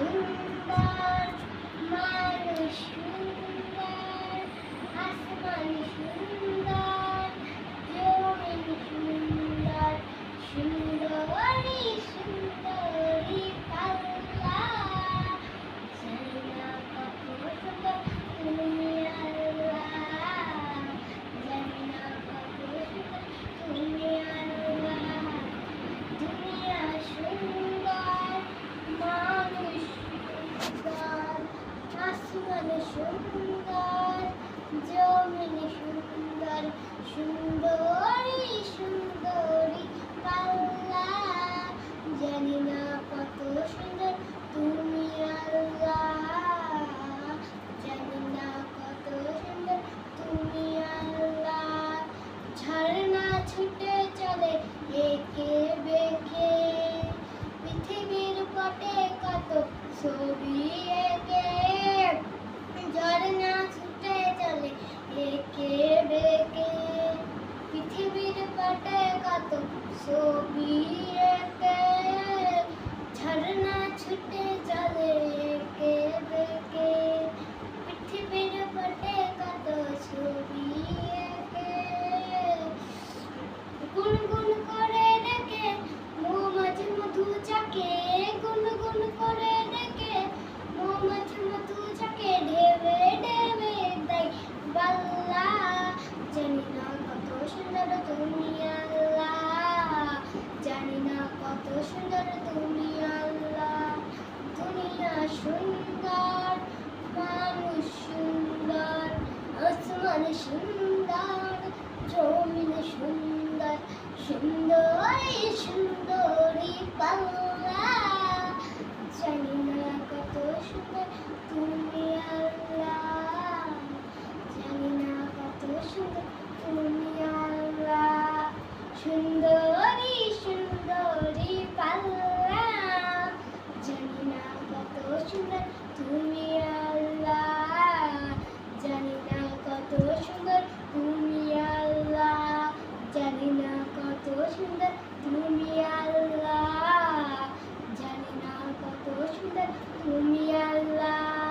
সুন্দর, মানুষ সুন্দর, আসমান সুন্দর, জমিন সুন্দর, সুন্দরী সুন্দরী পাল্লা। জানি না কত সুন্দর তুমি আল্লাহ, জানি না কত সুন্দর তুমি আল্লাহ। দুনিয়া সুন্দর, মানুষ সুন্দর, আসমান সুন্দর, জমিন সুন্দর, সুন্দরী সুন্দরী পাল্লা। জানি না কত সুন্দর তুমি আল্লাহ, জানি না কত সুন্দর তুমি আল্লাহ। ঝর্ণা ছুটে চলে একে বেঁকে, পৃথিবীর পটে কত ছবি এঁকে। ঝর্ণা ছুটে চলে একে বেঁকে, পৃথিবীর পটে কত ছবি এঁকে। ঝর্ণা ছুটে চলে একে বেঁকে, পৃথিবীর পটে কত ছবি এঁকে। গুনগুন করে ডেকে মৌমাছি মধু চাকে, গুনগুন করে ডেকে মৌমাছি মধু চাকে, ঢেবে ঢেবে দেয় বাল্লা। জানি না কত সুন্দর তুমি আল্লাহ, জানি না কত সুন্দর তুমি আল্লাহ। দুনিয়া সুন্দর, মানুষ সুন্দর, আসমান সুন্দর, জমিন সুন্দর, সুন্দরী সুন্দরী পাল্লা। জানি না কত সুন্দর তুমি আল্লাহ, জানি না কত সুন্দর তুমি আল্লাহ। সুন্দরী সুন্দরী পাল্লা, জানি না কত সুন্দর তুমি আল্লাহ, জানি না কত সুন্দর তুমি আল্লাহ, জানি না কত সুন্দর তুমি আল্লাহ, জানি না কত সুন্দর তুমি আল্লাহ।